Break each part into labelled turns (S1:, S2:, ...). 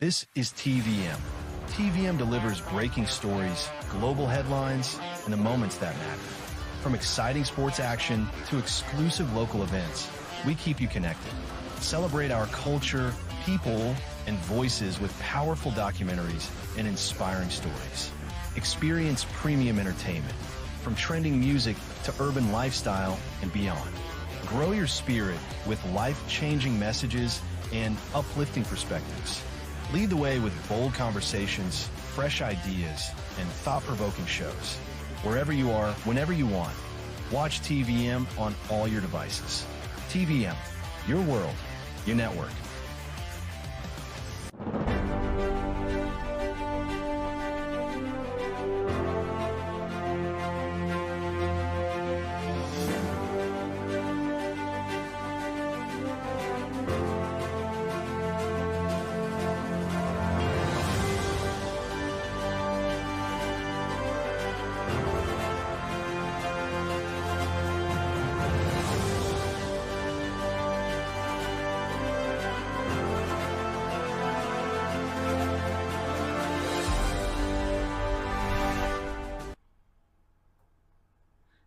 S1: This is TVM. TVM delivers breaking stories, global headlines, and the moments that matter. From exciting sports action to exclusive local events, we keep you connected. Celebrate our culture, people, and voices with powerful documentaries and inspiring stories. Experience premium entertainment, from trending music to urban lifestyle and beyond. Grow your spirit with life-changing messages and uplifting perspectives. Lead the way with bold conversations, fresh ideas, and thought-provoking shows. Wherever you are, whenever you want, watch TVM on all your devices. TVM, your world, your network.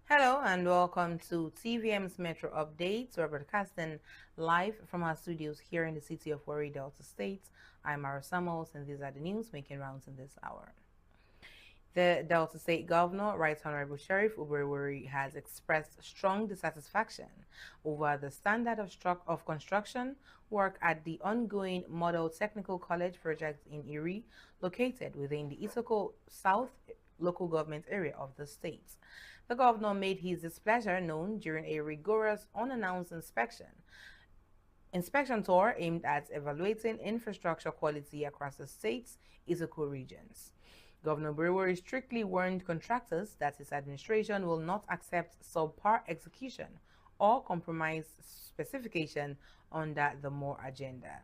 S2: Hello and welcome to TVM's Metro Updates. We're broadcasting live from our studios here in the city of Warri, Delta State. I'm Mara Samuels and these are the news making rounds in this hour. The Delta State Governor, Right Honorable Sheriff Warri, has expressed strong dissatisfaction over the standard of construction work at the ongoing Model Technical College project in Erie, located within the Isoko South local government area of the state. The governor made his displeasure known during a rigorous unannounced inspection tour aimed at evaluating infrastructure quality across the state's Isoko regions. Governor Warri strictly warned contractors that his administration will not accept subpar execution or compromise specification under the MORE agenda.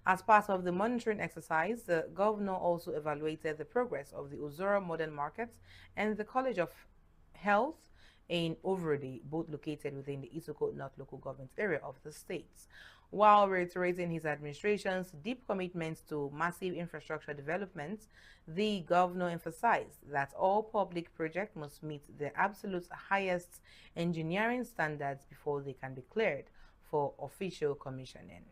S2: As part of the monitoring exercise, the governor also evaluated the progress of the Ozora Modern Market and the College of Health in Overdy, both located within the Isoko North local government area of the state. While reiterating his administration's deep commitment to massive infrastructure development, the governor emphasized that all public projects must meet the absolute highest engineering standards before they can be cleared for official commissioning.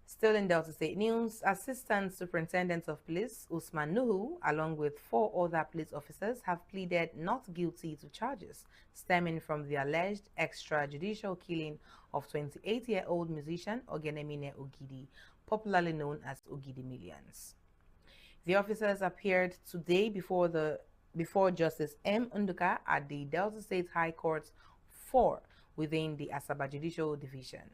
S2: Still in Delta State news, Assistant Superintendent of Police Usman Nuhu, along with 4 other police officers, have pleaded not guilty to charges stemming from the alleged extrajudicial killing of 28-year-old musician Ogenemine Ogidi, popularly known as Ogidi Millions. The officers appeared today before Justice M. Unduka at the Delta State High Court 4 within the Asaba Judicial Division.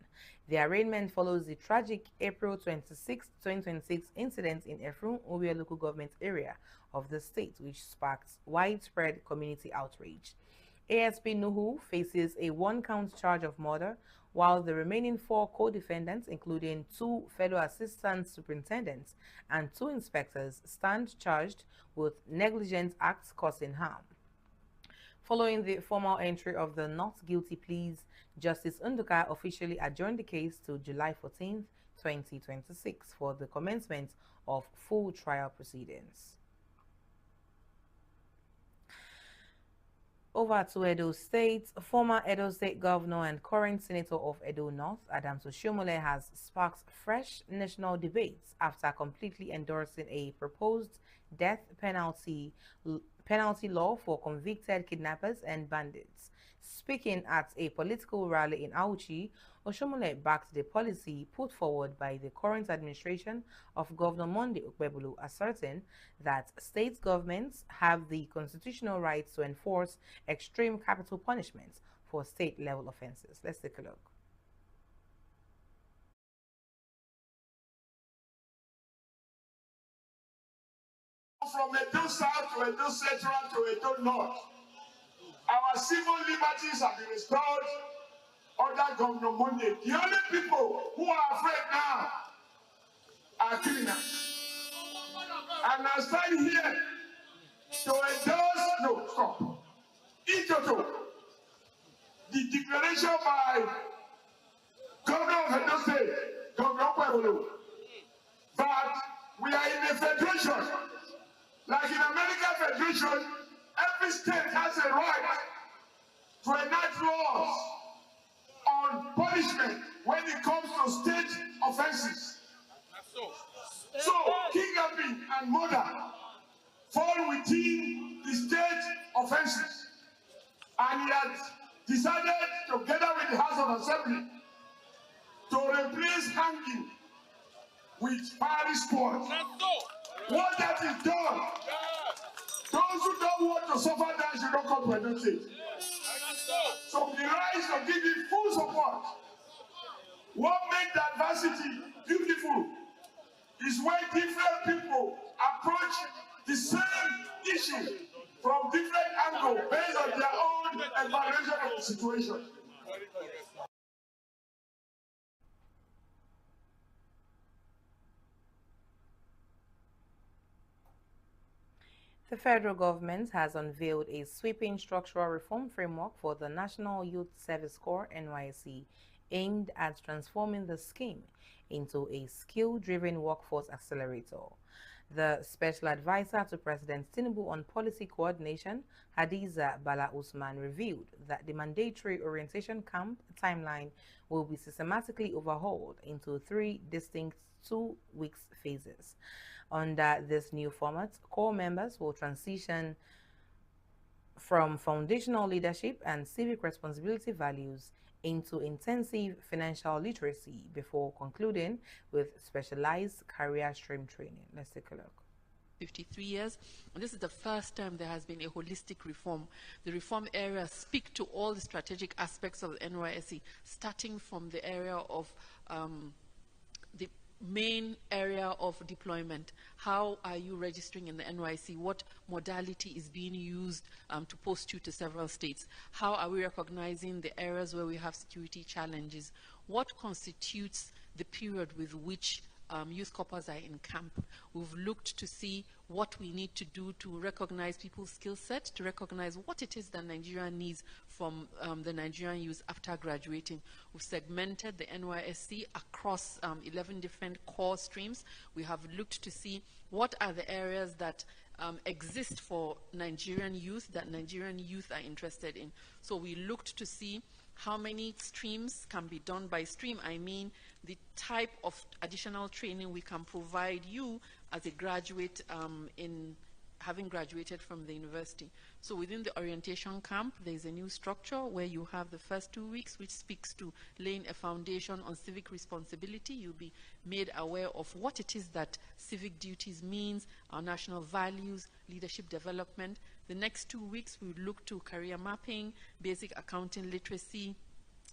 S2: The arraignment follows the tragic April 26, 2026 incident in Efrun Obia local government area of the state, which sparked widespread community outrage. ASP Nuhu faces a 1-count charge of murder, while the remaining 4 co-defendants, including 2 fellow assistant superintendents and 2 inspectors, stand charged with negligent acts causing harm. Following the formal entry of the not guilty pleas, Justice Unduka officially adjourned the case to July 14, 2026 for the commencement of full trial proceedings. Over to Edo State, former Edo State Governor and current Senator of Edo North, Adams Oshiomhole, has sparked fresh national debates after completely endorsing a proposed death penalty law for convicted kidnappers and bandits. Speaking at a political rally in Auchi, Oshiomhole backed the policy put forward by the current administration of Governor Monday Okpebholo, asserting that state governments have the constitutional right to enforce extreme capital punishments for state-level offenses. Let's take a look.
S3: From Edo South to Edo Central to Edo North, our civil liberties have been restored under Governor Monday. The only people who are afraid now are criminals. And I stand here to endorse, the declaration by Governor of Edo State, Governor Okpebholo, We are in a federation. Like in American Federation, every state has a right to enact laws on punishment when it comes to state offenses. So, kidnapping and murder fall within the state offenses. And he had decided, together with the House of Assembly, to replace hanging with parish court. What that is done, those who don't want to suffer that should not come to Edo State. So we rise to give it full support. What made diversity beautiful is when different people approach the same issue from different angles based on their own evaluation of the situation.
S2: The federal government has unveiled a sweeping structural reform framework for the National Youth Service Corps (NYSC) aimed at transforming the scheme into a skill-driven workforce accelerator. The special advisor to President Tinubu on policy coordination, Hadiza Bala Usman, revealed that the mandatory orientation camp timeline will be systematically overhauled into 3 distinct 2-week phases. Under this new format, Corps members will transition from foundational leadership and civic responsibility values into intensive financial literacy before concluding with specialized career stream training. Let's take a look.
S4: 53 years, and this is the first time there has been a holistic reform. The reform areas speak to all the strategic aspects of the NYSC, starting from the area of the main area of deployment. How are you registering in the NYC? What modality is being used to post you to several states? How are we recognizing the areas where we have security challenges? What constitutes the period with which youth corps are in camp? We've looked to see what we need to do to recognize people's skill set, to recognize what it is that Nigeria needs from the Nigerian youth after graduating. We've segmented the NYSC across 11 different core streams. We have looked to see what are the areas that exist for Nigerian youth that Nigerian youth are interested in. So we looked to see how many streams can be done. By stream, I mean the type of additional training we can provide you as a graduate in having graduated from the university. So within the orientation camp, there's a new structure where you have the first 2 weeks, which speaks to laying a foundation on civic responsibility. You'll be made aware of what it is that civic duties means, our national values, leadership development. The next 2 weeks, we look to career mapping, basic accounting literacy,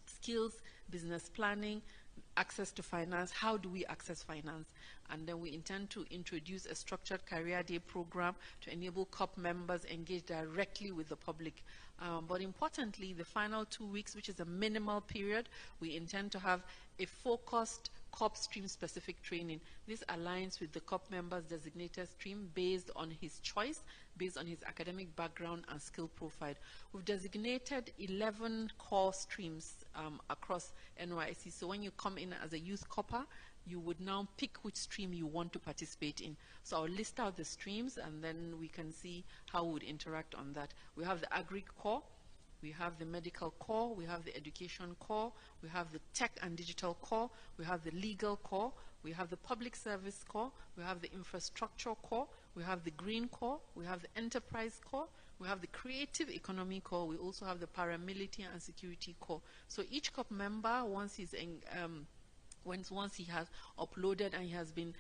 S4: skills, business planning, access to finance. How do we access finance? And then we intend to introduce a structured career day program to enable COP members engage directly with the public. But importantly, the final 2 weeks, which is a minimal period, we intend to have a focused COP stream specific training. This aligns with the COP member's designated stream based on his choice, based on his academic background and skill profile. We've designated 11 core streams across NYSC. So when you come in as a youth corper, you would now pick which stream you want to participate in. So I'll list out the streams and then we can see how we would interact on that. We have the agri core, we have the medical core, we have the education core, we have the tech and digital core, we have the legal core, we have the public service core, we have the infrastructure core, we have the green core, we have the enterprise core, we have the creative economy core, we also have the paramilitary and security core. So each COP member, once he's in, once he has uploaded and he has been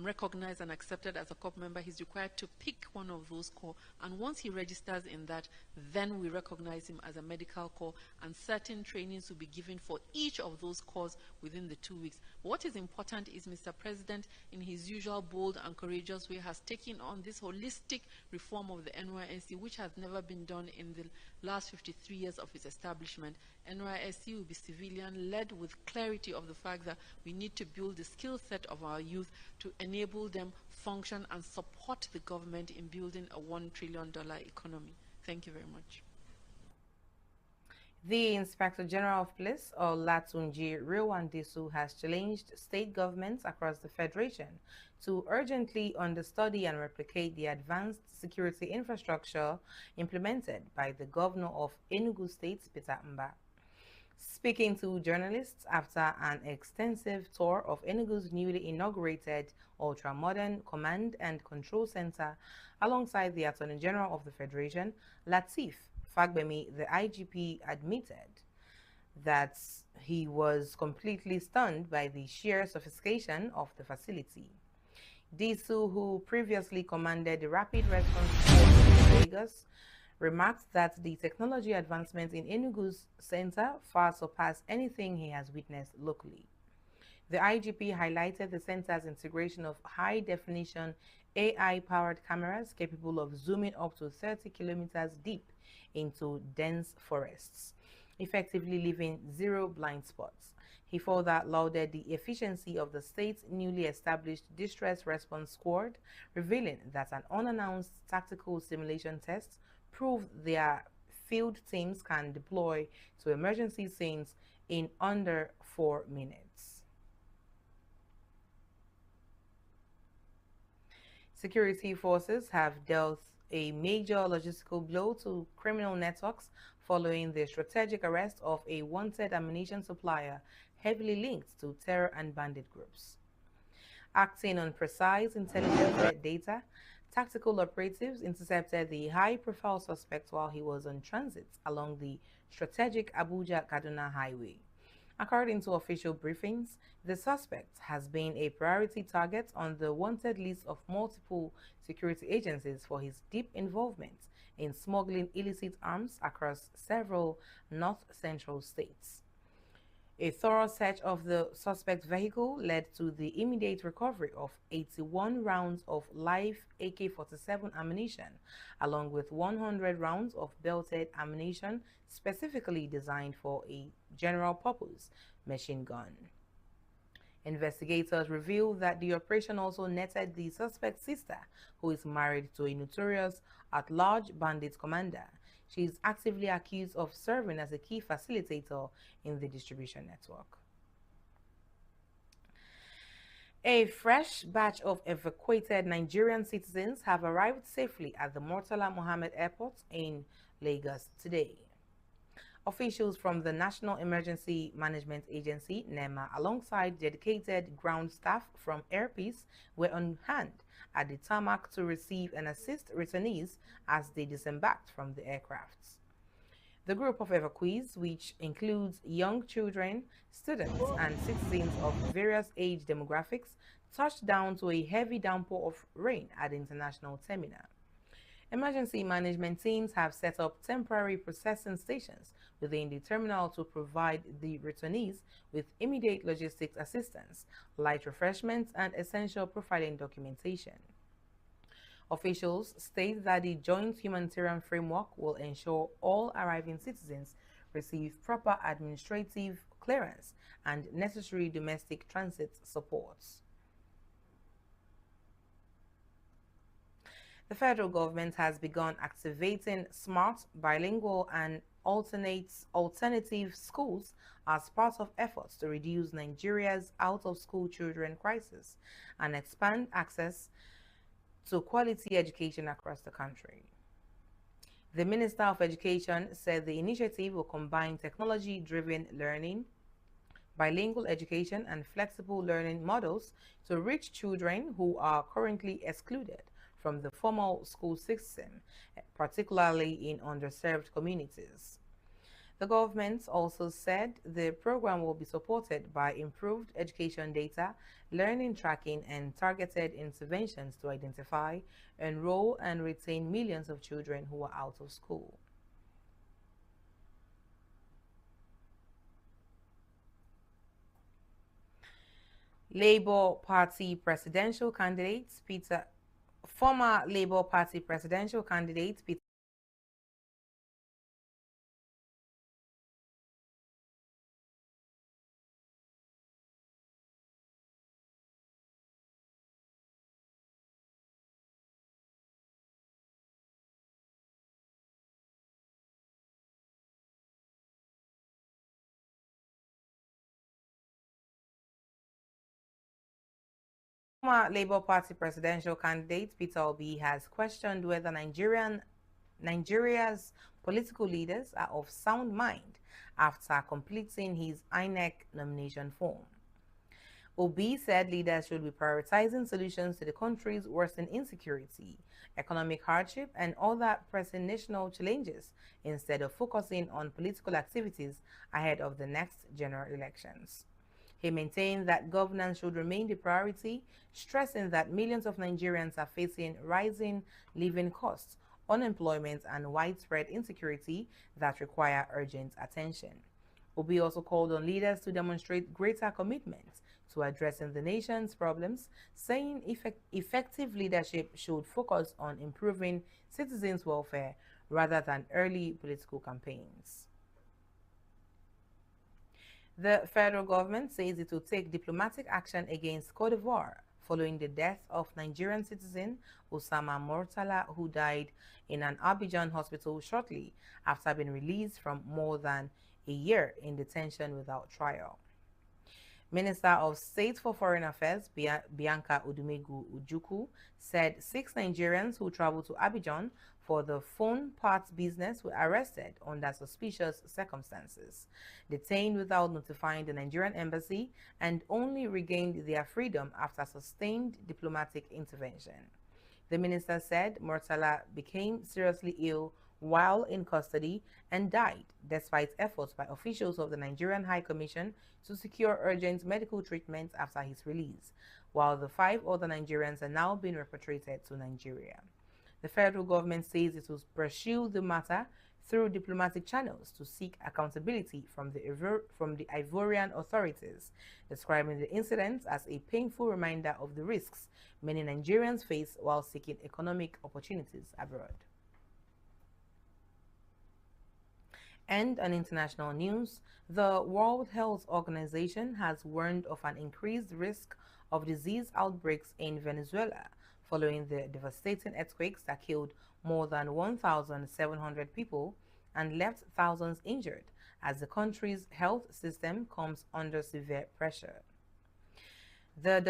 S4: recognized and accepted as a COP member, he's required to pick one of those core. And once he registers in that, then we recognize him as a medical core, and certain trainings will be given for each of those cores within the 2 weeks. What is important is Mr. President, in his usual bold and courageous way, has taken on this holistic reform of the NYSC, which has never been done in the last 53 years of its establishment. NYSC will be civilian-led with clarity of the fact that we need to build the skill set of our youth to enable them function and support the government in building a $1 trillion economy. Thank you very much.
S2: The Inspector General of Police, Olatunji Rewandisu, has challenged state governments across the Federation to urgently understudy and replicate the advanced security infrastructure implemented by the Governor of Enugu State, Peter Mba. Speaking to journalists after an extensive tour of Enugu's newly inaugurated ultra-modern command and control center alongside the Attorney General of the Federation, Lateef Fagbemi, the IGP, admitted that he was completely stunned by the sheer sophistication of the facility. Disu, who previously commanded the Rapid Response Force in Lagos, remarked that the technology advancements in Enugu's center far surpass anything he has witnessed locally. The IGP highlighted the center's integration of high-definition AI-powered cameras capable of zooming up to 30 kilometers deep into dense forests, effectively leaving zero blind spots. He further lauded the efficiency of the state's newly established Distress Response Squad, revealing that an unannounced tactical simulation test proved their field teams can deploy to emergency scenes in under 4 minutes. Security forces have dealt a major logistical blow to criminal networks following the strategic arrest of a wanted ammunition supplier heavily linked to terror and bandit groups. Acting on precise intelligence data, tactical operatives intercepted the high-profile suspect while he was on transit along the strategic Abuja-Kaduna highway. According to official briefings, the suspect has been a priority target on the wanted list of multiple security agencies for his deep involvement in smuggling illicit arms across several north-central states. A thorough search of the suspect's vehicle led to the immediate recovery of 81 rounds of live AK-47 ammunition, along with 100 rounds of belted ammunition specifically designed for a general-purpose machine gun. Investigators revealed that the operation also netted the suspect's sister, who is married to a notorious at-large bandit commander. She is actively accused of serving as a key facilitator in the distribution network. A fresh batch of evacuated Nigerian citizens have arrived safely at the Murtala Mohammed Airport in Lagos today. Officials from the National Emergency Management Agency, NEMA, alongside dedicated ground staff from Air Peace, were on hand at the tarmac to receive and assist returnees as they disembarked from the aircrafts. The group of evacuees, which includes young children, students, and citizens of various age demographics, touched down to a heavy downpour of rain at the international terminal. Emergency management teams have set up temporary processing stations within the terminal to provide the returnees with immediate logistics assistance, light refreshments, and essential profiling documentation. Officials state that the joint humanitarian framework will ensure all arriving citizens receive proper administrative clearance and necessary domestic transit supports. The federal government has begun activating smart, bilingual, and alternative schools as part of efforts to reduce Nigeria's out-of-school children crisis and expand access to quality education across the country. The Minister of Education said the initiative will combine technology-driven learning, bilingual education, and flexible learning models to reach children who are currently excluded from the formal school system, particularly in underserved communities. The government also said the program will be supported by improved education data, learning tracking, and targeted interventions to identify, enroll, and retain millions of children who are out of school. Former Labour Party presidential candidate Peter Former Labour Party presidential candidate Peter Obi has questioned whether Nigeria's political leaders are of sound mind after completing his INEC nomination form. Obi said leaders should be prioritizing solutions to the country's worsening insecurity, economic hardship, and other pressing national challenges instead of focusing on political activities ahead of the next general elections. He maintained that governance should remain the priority, stressing that millions of Nigerians are facing rising living costs, unemployment, and widespread insecurity that require urgent attention. Obi also called on leaders to demonstrate greater commitment to addressing the nation's problems, saying effective leadership should focus on improving citizens' welfare rather than early political campaigns. The federal government says it will take diplomatic action against Cote d'Ivoire following the death of Nigerian citizen Osama Murtala, who died in an Abidjan hospital shortly after being released from more than a year in detention without trial. Minister of State for Foreign Affairs Bianca Odumegu Ojukwu said 6 Nigerians who traveled to Abidjan for the phone parts business were arrested under suspicious circumstances, detained without notifying the Nigerian embassy, and only regained their freedom after sustained diplomatic intervention. The minister said Murtala became seriously ill while in custody and died despite efforts by officials of the Nigerian High Commission to secure urgent medical treatment after his release, while the 5 other Nigerians are now being repatriated to Nigeria. The federal government says it will pursue the matter through diplomatic channels to seek accountability from the Ivorian authorities, describing the incident as a painful reminder of the risks many Nigerians face while seeking economic opportunities abroad. And on international news, the World Health Organization has warned of an increased risk of disease outbreaks in Venezuela following the devastating earthquakes that killed more than 1,700 people and left thousands injured as the country's health system comes under severe pressure. The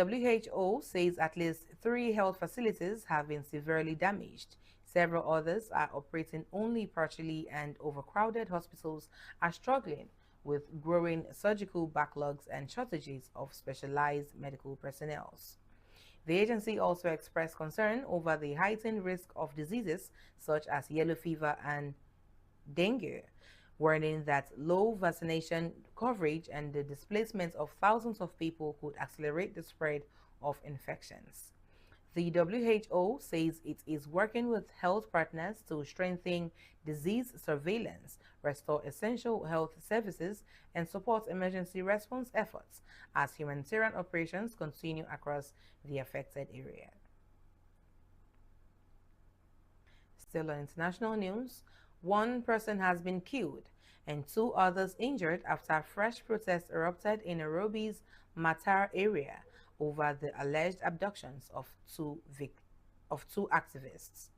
S2: WHO says at least 3 health facilities have been severely damaged. Several others are operating only partially, and overcrowded hospitals are struggling with growing surgical backlogs and shortages of specialized medical personnel. The agency also expressed concern over the heightened risk of diseases such as yellow fever and dengue, warning that low vaccination coverage and the displacement of thousands of people could accelerate the spread of infections. The WHO says it is working with health partners to strengthen disease surveillance, restore essential health services, and support emergency response efforts as humanitarian operations continue across the affected area. Still on international news, 1 person has been killed and 2 others injured after fresh protests erupted in Nairobi's Matar area over the alleged abductions of two activists.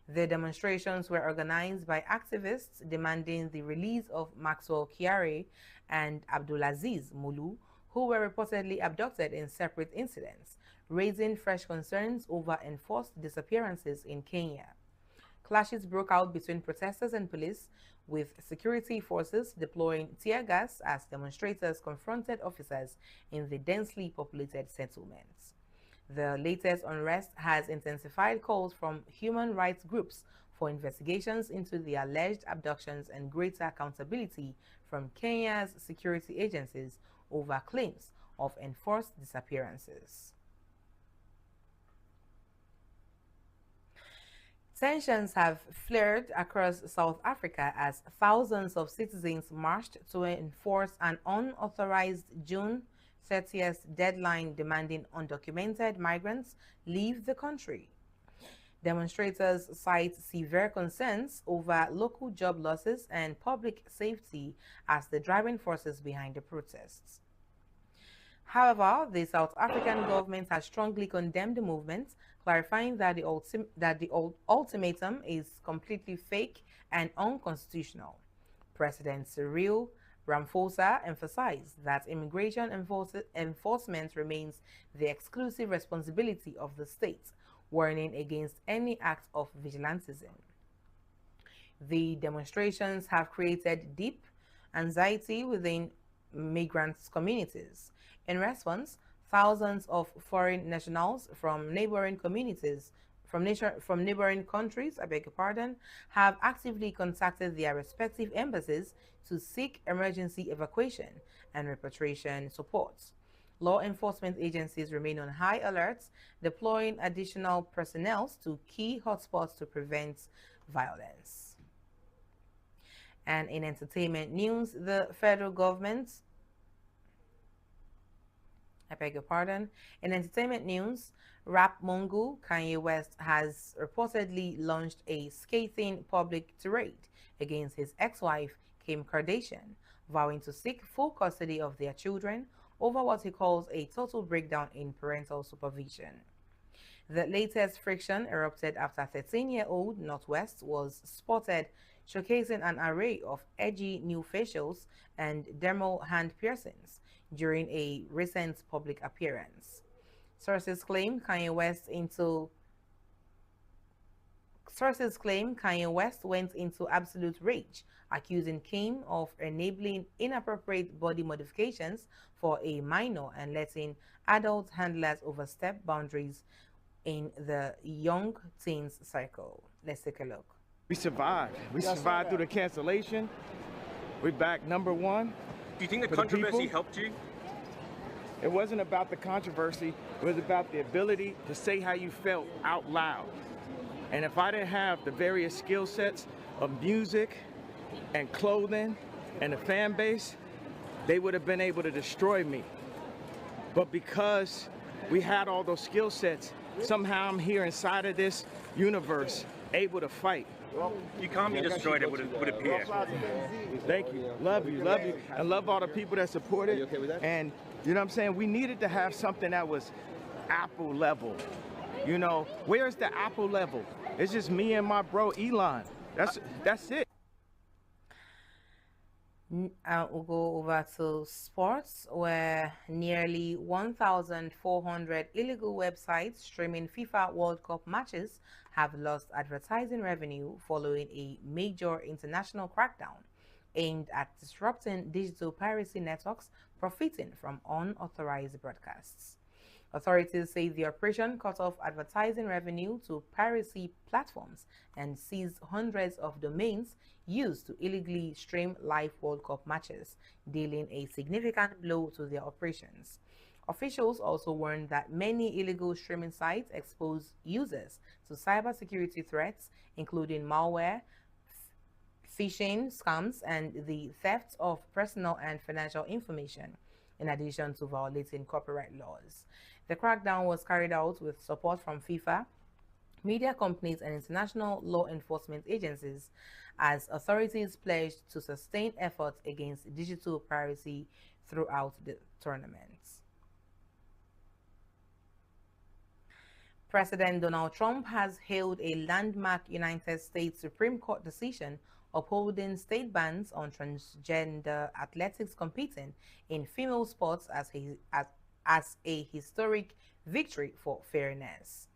S2: The demonstrations were organized by activists demanding the release of Maxwell Kyari and Abdulaziz Mulu, who were reportedly abducted in separate incidents, raising fresh concerns over enforced disappearances in Kenya. Clashes broke out between protesters and police, with security forces deploying tear gas as demonstrators confronted officers in the densely populated settlements. The latest unrest has intensified calls from human rights groups for investigations into the alleged abductions and greater accountability from Kenya's security agencies over claims of enforced disappearances. Tensions have flared across South Africa as thousands of citizens marched to enforce an unauthorized June 30th deadline demanding undocumented migrants leave the country. Demonstrators cite severe concerns over local job losses and public safety as the driving forces behind the protests. However, the South African government has strongly condemned the movement, clarifying that the ultimatum is completely fake and unconstitutional. President Cyril Ramaphosa emphasized that immigration enforcement remains the exclusive responsibility of the state, warning against any act of vigilantism. The demonstrations have created deep anxiety within migrant communities. In response, thousands of foreign nationals from neighboring communities from neighboring countries, I beg your pardon, have actively contacted their respective embassies to seek emergency evacuation and repatriation support. Law enforcement agencies remain on high alert, deploying additional personnel to key hotspots to prevent violence. And in entertainment news, the federal government, I beg your pardon. In entertainment news, rap mogul Kanye West has reportedly launched a scathing public tirade against his ex-wife, Kim Kardashian, vowing to seek full custody of their children over what he calls a total breakdown in parental supervision. The latest friction erupted after 13-year-old North West was spotted showcasing an array of edgy new facials and dermal hand piercings during a recent public appearance. Sources claim Kanye West went into absolute rage, accusing Kim of enabling inappropriate body modifications for a minor and letting adult handlers overstep boundaries in the young teens circle. Let's take a look.
S5: We survived. We survived through the cancellation. We're back #1.
S6: Do you think the controversy helped you?
S5: It wasn't about the controversy. It was about the ability to say how you felt out loud. And if I didn't have the various skill sets of music and clothing and the fan base, they would have been able to destroy me. But because we had all those skill sets, somehow I'm here inside of this universe, able to fight.
S6: You can't be destroyed, it would appear.
S5: Thank you. Love you. Love you. And love all the people that support it. And you know what I'm saying? We needed to have something that was Apple level. You know, where's the Apple level? It's just me and my bro Elon. That's it.
S2: We'll go over to sports, where nearly 1,400 illegal websites streaming FIFA World Cup matches have lost advertising revenue following a major international crackdown aimed at disrupting digital piracy networks profiting from unauthorized broadcasts. Authorities say the operation cut off advertising revenue to piracy platforms and seized hundreds of domains used to illegally stream live World Cup matches, dealing a significant blow to their operations. Officials also warned that many illegal streaming sites expose users to cybersecurity threats, including malware, phishing scams, and the theft of personal and financial information, in addition to violating copyright laws. The crackdown was carried out with support from FIFA, media companies, and international law enforcement agencies, as authorities pledged to sustain efforts against digital piracy throughout the tournament. President Donald Trump has hailed a landmark United States Supreme Court decision upholding state bans on transgender athletics competing in female sports as a historic victory for fairness.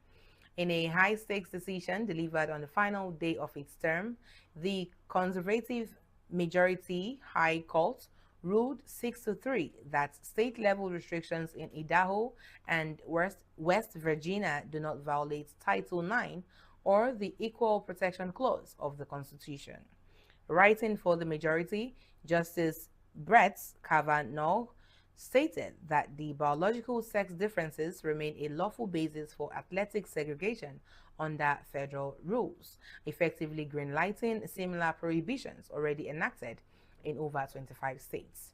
S2: In a high-stakes decision delivered on the final day of its term, the conservative majority High Court ruled 6-3 that state-level restrictions in Idaho and West Virginia do not violate Title IX or the Equal Protection Clause of the Constitution. Writing for the majority, Justice Brett Kavanaugh stated that the biological sex differences remain a lawful basis for athletic segregation under federal rules, effectively greenlighting similar prohibitions already enacted in over 25 states.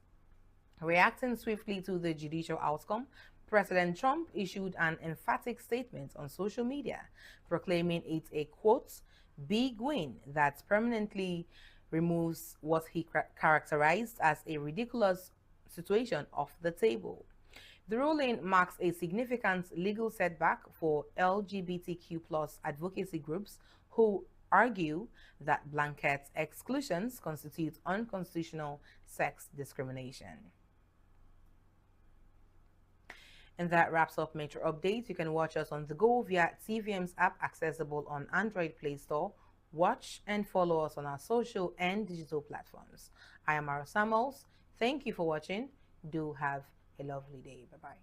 S2: Reacting swiftly to the judicial outcome, President Trump issued an emphatic statement on social media, proclaiming it a, quote, big win that permanently removes what he characterized as a ridiculous situation off the table. The ruling marks a significant legal setback for LGBTQ+ advocacy groups who argue that blanket exclusions constitute unconstitutional sex discrimination. And that wraps up Metro Updates. You can watch us on the go via TVM's app, accessible on Android Play Store. Watch and follow us on our social and digital platforms. I am Mara Samuels. Thank you for watching. Do have a lovely day. Bye-bye.